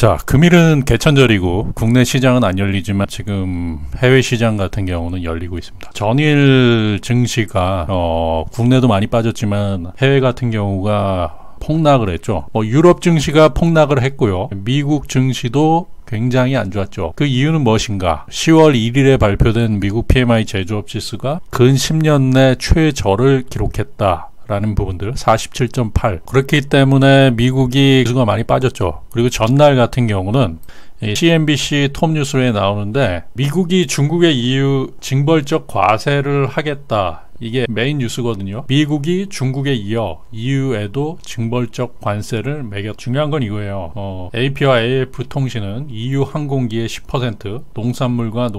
자, 금일은 개천절이고 국내 시장은 안 열리지만 지금 해외 시장 같은 경우는 열리고 있습니다. 전일 증시가 국내도 많이 빠졌지만 해외 같은 경우가 폭락을 했죠. 유럽 증시가 폭락을 했고요. 미국 증시도 굉장히 안 좋았죠. 그 이유는 무엇인가? 10월 1일에 발표된 미국 PMI 제조업 지수가 근 10년 내 최저를 기록했다 라는 부분들 47.8. 그렇기 때문에 미국이 지수가 많이 빠졌죠. 그리고 전날 같은 경우는 CNBC 톱뉴스에 나오는데 미국이 중국의 EU 징벌적 과세를 하겠다. 이게 메인 뉴스거든요. 미국이 중국에 이어 EU에도 징벌적 관세를 매겼. 중요한 건 이거예요. AP와 AF 통신은 EU 항공기의 10%, 농산물과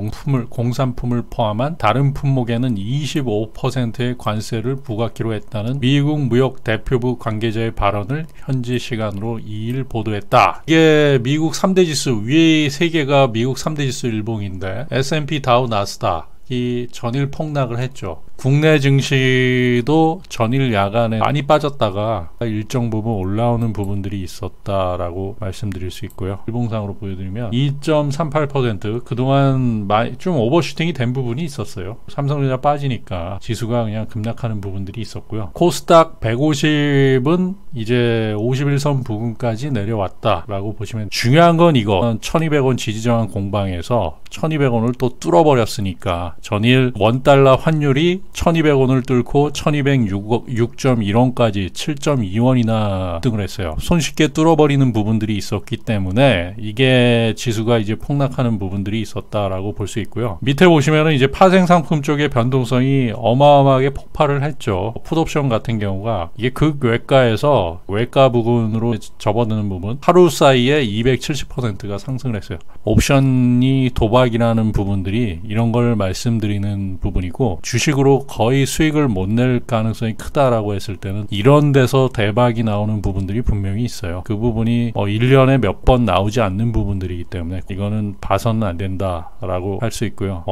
공산품을 포함한 다른 품목에는 25%의 관세를 부과하기로 했다는 미국 무역 대표부 관계자의 발언을 현지 시간으로 2일 보도했다. 이게 미국 3대 지수, 위에 3개가 미국 3대 지수 일봉인데 S&P, 다우, 나스닥 이 전일 폭락을 했죠. 국내 증시도 전일 야간에 많이 빠졌다가 일정 부분 올라오는 부분들이 있었다라고 말씀드릴 수 있고요. 일봉상으로 보여드리면 2.38% 그동안 좀 오버슈팅이 된 부분이 있었어요. 삼성전자 빠지니까 지수가 그냥 급락하는 부분들이 있었고요. 코스닥 150은 이제 51선 부근까지 내려왔다라고 보시면 중요한 건 이거 1200원 지지저항 공방에서 1200원을 또 뚫어버렸으니까 전일 원달러 환율이 1200원을 뚫고 1206.1원까지 7.2원이나 등을 했어요. 손쉽게 뚫어버리는 부분들이 있었기 때문에 이게 지수가 이제 폭락하는 부분들이 있었다라고 볼 수 있고요. 밑에 보시면은 이제 파생 상품 쪽의 변동성이 어마어마하게 폭발을 했죠. 풋옵션 같은 경우가 이게 극외가에서 외가 부분으로 접어드는 부분 하루 사이에 270%가 상승을 했어요. 옵션이 도박이라는 부분들이 이런 걸 말씀드리는 부분이고 주식으로 거의 수익을 못 낼 가능성이 크다라고 했을 때는 이런 데서 대박이 나오는 부분들이 분명히 있어요. 그 부분이 1년에 몇 번 나오지 않는 부분들이기 때문에 이거는 봐서는 안 된다라고 할 수 있고요.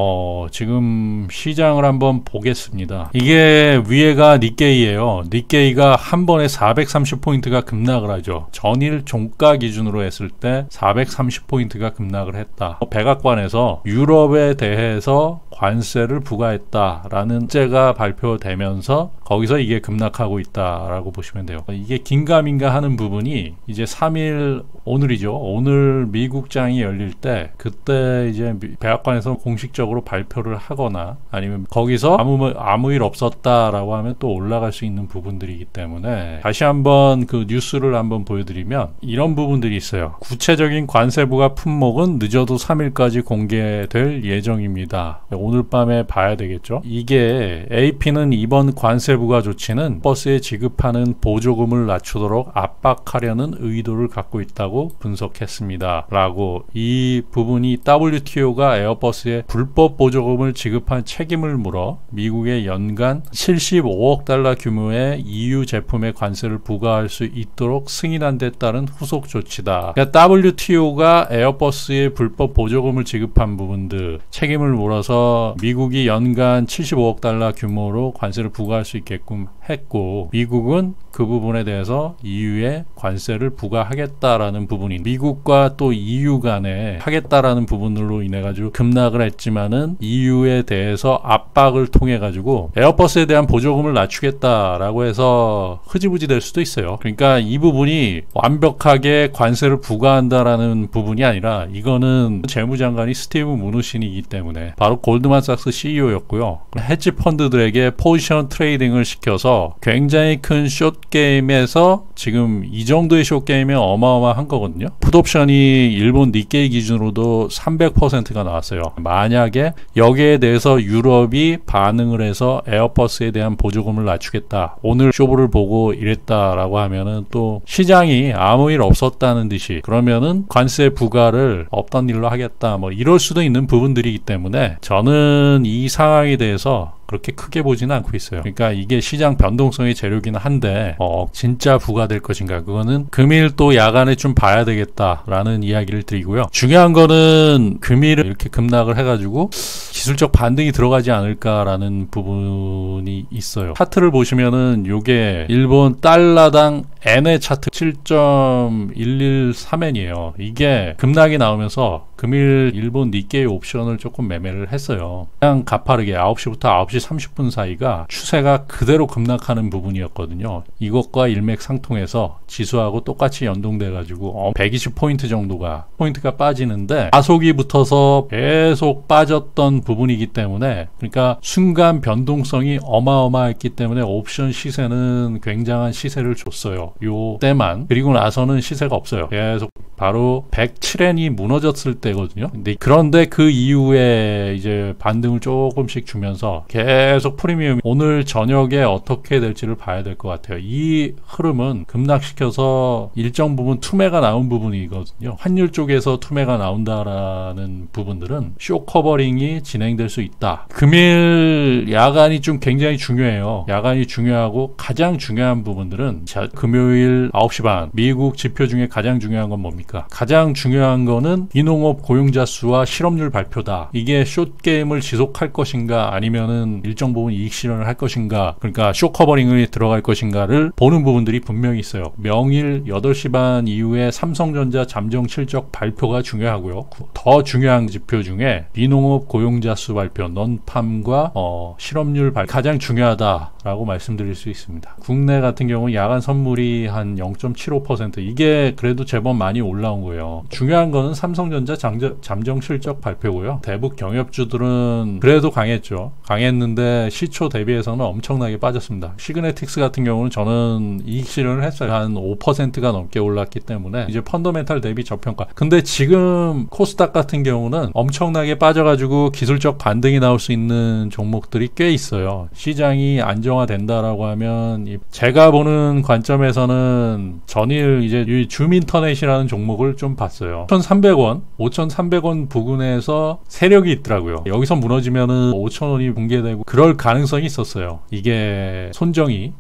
지금 시장을 한번 보겠습니다. 이게 위에가 니케이예요. 니케이가 한 번에 430포인트가 급락을 하죠. 전일 종가 기준으로 했을 때 430포인트가 급락을 했다. 백악관에서 유럽에 대해서 관세를 부과했다라는 제가 발표되면서 거기서 이게 급락하고 있다라고 보시면 돼요. 이게 긴가민가 하는 부분이 이제 3일 오늘이죠. 오늘 미국장이 열릴 때 그때 이제 백악관에서 공식적으로 발표를 하거나 아니면 거기서 아무 일 없었다라고 하면 또 올라갈 수 있는 부분들이기 때문에 다시 한번 그 뉴스를 한번 보여드리면 이런 부분들이 있어요. 구체적인 관세 부과 품목은 늦어도 3일까지 공개될 예정입니다. 오늘 밤에 봐야 되겠죠. 이게 AP는 이번 관세 부과 조치는 버스에 지급하는 보조금을 낮추도록 압박하려는 의도를 갖고 있다고 분석했습니다. 라고 이 부분이 WTO가 에어버스에 불법 보조금을 지급한 책임을 물어 미국에 연간 75억 달러 규모의 EU 제품에 관세를 부과할 수 있도록 승인한 데 따른 후속 조치다. 그러니까 WTO가 에어버스에 불법 보조금을 지급한 부분들 책임을 물어서 미국이 연간 75억 달러 규모로 관세를 부과할 수 있게끔 했고 미국은 그 부분에 대해서 EU에 관세를 부과하겠다라는 부분이 미국과 또 EU 간에 하겠다라는 부분으로 인해 가지고 급락을 했지만은 EU에 대해서 압박을 통해 가지고 에어버스에 대한 보조금을 낮추겠다라고 해서 흐지부지 될 수도 있어요. 그러니까 이 부분이 완벽하게 관세를 부과한다라는 부분이 아니라 이거는 재무장관이 스티브 무누신이기 때문에 바로 골드만삭스 CEO였고요. 헤지 펀드들에게 포지션 트레이딩을 시켜서 굉장히 큰 숏게임에서 지금 이 정도의 숏게임이 어마어마한 거거든요. 풋옵션이 일본 니케이 기준으로도 300%가 나왔어요. 만약에 여기에 대해서 유럽이 반응을 해서 에어버스에 대한 보조금을 낮추겠다. 오늘 쇼부를 보고 이랬다라고 하면은 또 시장이 아무 일 없었다는 듯이 그러면은 관세 부과를 없던 일로 하겠다. 뭐 이럴 수도 있는 부분들이기 때문에 저는 이 상황에 대해서 그렇게 크게 보지는 않고 있어요. 그러니까 이게 시장 변동성의 재료긴 한데 진짜 부과될 것인가, 그거는 금일 또 야간에 좀 봐야 되겠다라는 이야기를 드리고요. 중요한 거는 금일을 이렇게 급락을 해가지고 기술적 반등이 들어가지 않을까라는 부분이 있어요. 차트를 보시면은 요게 일본 달러당 엔의 차트 7.113엔이에요. 이게 급락이 나오면서 금일 일본 니케이 옵션을 조금 매매를 했어요. 그냥 가파르게 9시부터 9시 30분 사이가 추세가 그대로 급락하는 부분이었거든요. 이것과 일맥상통해서 지수하고 똑같이 연동돼 가지고 120포인트 정도가 포인트가 빠지는데 가속이 붙어서 계속 빠졌던 부분이기 때문에, 그러니까 순간 변동성이 어마어마했기 때문에 옵션 시세는 굉장한 시세를 줬어요. 요 때만. 그리고 나서는 시세가 없어요. 계속 바로 107엔이 무너졌을 때거든요. 그런데 그 이후에 이제 반등을 조금씩 주면서 계속 프리미엄 오늘 저녁에 어떻게 될지를 봐야 될 것 같아요. 이 흐름은 급락시켜서 일정 부분 투매가 나온 부분이거든요. 환율 쪽에서 투매가 나온다라는 부분들은 쇼 커버링이 진행될 수 있다. 금일 야간이 좀 굉장히 중요해요. 야간이 중요하고 가장 중요한 부분들은 금요일 9시 반 미국 지표 중에 가장 중요한 건 뭡니까? 가장 중요한 거는 비농업 고용자 수와 실업률 발표다. 이게 숏게임을 지속할 것인가 아니면은 일정 부분 이익 실현을 할 것인가, 그러니까 숏 커버링을 들어갈 것인가를 보는 부분들이 분명히 있어요. 명일 8시 반 이후에 삼성전자 잠정 실적 발표가 중요하고요. 더 중요한 지표 중에 비농업 고용자 수 발표, 넌팜과 실업률 발표 가장 중요하다라고 말씀드릴 수 있습니다. 국내 같은 경우 야간 선물이 한 0.75%, 이게 그래도 제법 많이 올라온 거예요. 중요한 거는 삼성전자 잠정 실적 발표고요. 대북 경협주들은 그래도 강했죠. 강했는데 시초 대비해서는 엄청나게 빠졌습니다. 시그네틱스 같은 경우는 저는 이익 실현을 했어요. 한 5%가 넘게 올랐기 때문에 이제 펀더멘탈 대비 저평가. 근데 지금 코스닥 같은 경우는 엄청나게 빠져가지고 기술적 반등이 나올 수 있는 종목들이 꽤 있어요. 시장이 안정화된다라고 하면 제가 보는 관점에서는 전일 이제 줌인터넷이라는 종목을 좀 봤어요. 5,300원 부근에서 세력이 있더라고요. 여기서 무너지면은 5,000원이 붕괴되고 그럴 가능성이 있었어요. 이게 손정희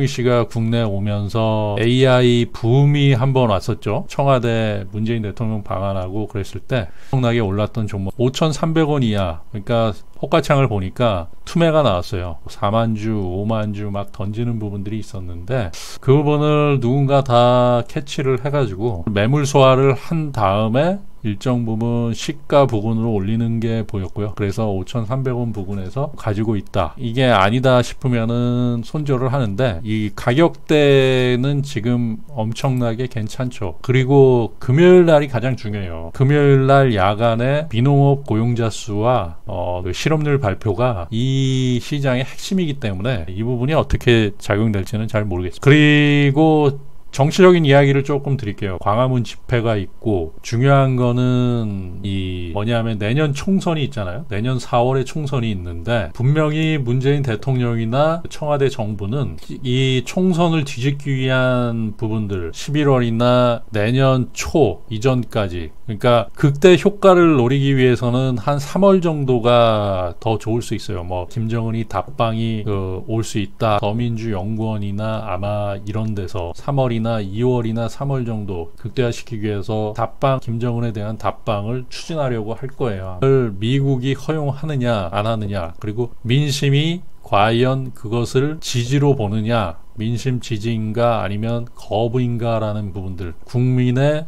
씨가 국내 오면서 AI 붐이 한번 왔었죠. 청와대 문재인 대통령 방한하고 그랬을 때 엄청나게 올랐던 종목 5,300원 이하, 그러니까 호가창을 보니까 투매가 나왔어요. 4만주, 5만주 막 던지는 부분들이 있었는데 그 부분을 누군가 다 캐치를 해가지고 매물 소화를 한 다음에 일정 부분 시가 부근으로 올리는 게 보였고요. 그래서 5,300원 부근에서 가지고 있다. 이게 아니다 싶으면은 손절을 하는데 이 가격대는 지금 엄청나게 괜찮죠. 그리고 금요일 날이 가장 중요해요. 금요일 날 야간에 비농업 고용자 수와 실업률 발표가 이 시장의 핵심이기 때문에 이 부분이 어떻게 작용될지는 잘 모르겠습니다. 그리고 정치적인 이야기를 조금 드릴게요. 광화문 집회가 있고 중요한 거는 뭐냐면 내년 총선이 있잖아요. 내년 4월에 총선이 있는데 분명히 문재인 대통령이나 청와대 정부는 이 총선을 뒤집기 위한 부분들 11월이나 내년 초 이전까지, 그러니까 극대 효과를 노리기 위해서는 한 3월 정도가 더 좋을 수 있어요. 뭐 김정은이 답방이 올 수 있다. 더민주 연구원이나 아마 이런 데서 3월이나 2월이나 3월 정도 극대화시키기 위해서 김정은에 대한 답방을 추진하려고 할 거예요. 그걸 미국이 허용하느냐 안 하느냐, 그리고 민심이 과연 그것을 지지로 보느냐, 민심 지지인가 아니면 거부인가라는 부분들, 국민의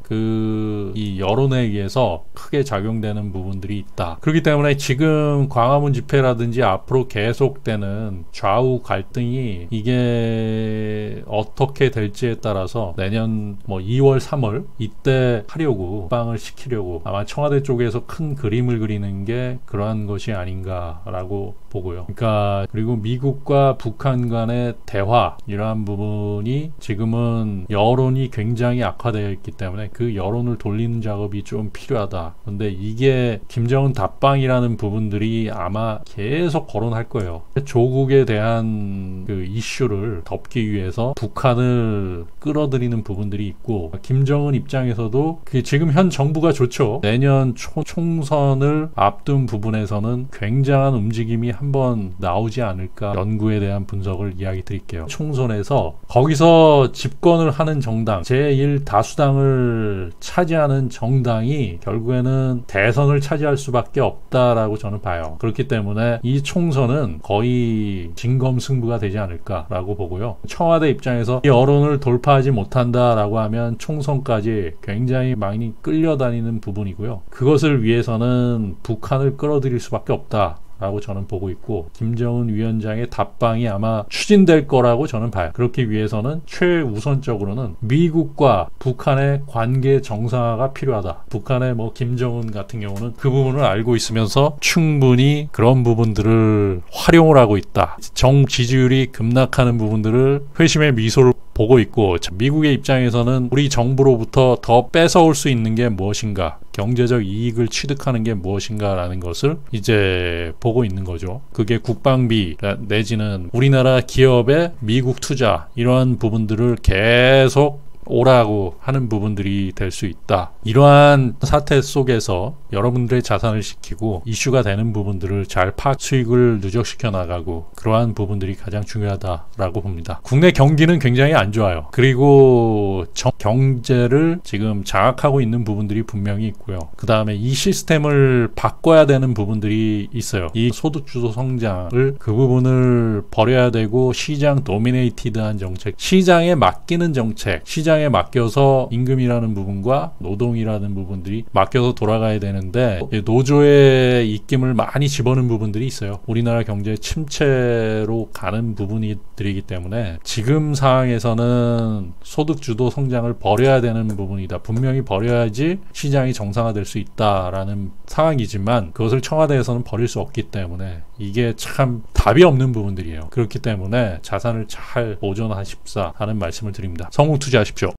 이 여론에 의해서 크게 작용되는 부분들이 있다. 그렇기 때문에 지금 광화문 집회라든지 앞으로 계속되는 좌우 갈등이 이게 어떻게 될지에 따라서 내년 2월 3월 이때 하려고 빵을 시키려고 아마 청와대 쪽에서 큰 그림을 그리는 게 그러한 것이 아닌가라고 보고요. 그러니까 그리고 미국과 북한 간의 대화, 이러한 부분이 지금은 여론이 굉장히 악화되어 있기 때문에 그 여론을 돌리는 작업이 좀 필요하다. 근데 이게 김정은 답방이라는 부분들이 아마 계속 거론할 거예요. 조국에 대한 그 이슈를 덮기 위해서 북한을 끌어들이는 부분들이 있고, 김정은 입장에서도 지금 현 정부가 좋죠. 내년 총선을 앞둔 부분에서는 굉장한 움직임이 한번 나오지 않을까, 연구에 대한 분석을 이야기 드릴게요. 총선에서 거기서 집권을 하는 정당, 제1다수당을 차지하는 정당이 결국에는 대선을 차지할 수밖에 없다라고 저는 봐요. 그렇기 때문에 이 총선은 거의 진검승부가 되지 않을까라고 보고요. 청와대 입장에서 이 여론을 돌파하지 못한다라고 하면 총선까지 굉장히 많이 끌려다니는 부분이고요. 그것을 위해서는 북한을 끌어들일 수밖에 없다 라고 저는 보고 있고, 김정은 위원장의 답방이 아마 추진될 거라고 저는 봐요. 그렇기 위해서는 최우선적으로는 미국과 북한의 관계 정상화가 필요하다. 북한의 김정은 같은 경우는 그 부분을 알고 있으면서 충분히 그런 부분들을 활용을 하고 있다. 정 지지율이 급락하는 부분들을 회심의 미소를 보고 있고, 미국의 입장에서는 우리 정부로부터 더 뺏어올 수 있는 게 무엇인가, 경제적 이익을 취득하는 게 무엇인가라는 것을 이제 보고 있는 거죠. 그게 국방비 내지는 우리나라 기업의 미국 투자, 이러한 부분들을 계속 오라고 하는 부분들이 될 수 있다. 이러한 사태 속에서 여러분들의 자산을 지키고 이슈가 되는 부분들을 잘 파악, 수익을 누적시켜 나가고, 그러한 부분들이 가장 중요하다라고 봅니다. 국내 경기는 굉장히 안 좋아요. 그리고 경제를 지금 장악하고 있는 부분들이 분명히 있고요. 그 다음에 이 시스템을 바꿔야 되는 부분들이 있어요. 이 소득주도 성장을, 그 부분을 버려야 되고, 시장 도미네이티드한 정책, 시장에 맡기는 정책, 시장에 맡겨서 임금이라는 부분과 노동이라는 부분들이 맡겨서 돌아가야 되는데, 노조의 입김을 많이 집어넣는 부분들이 있어요. 우리나라 경제의 침체로 가는 부분들이기 때문에 지금 상황에서는 소득주도 성장을 버려야 되는 부분이다. 분명히 버려야지 시장이 정상화될 수 있다라는 상황이지만, 그것을 청와대에서는 버릴 수 없기 때문에 이게 참 답이 없는 부분들이에요. 그렇기 때문에 자산을 잘 보존하십사 하는 말씀을 드립니다. 성공 투자하십시오.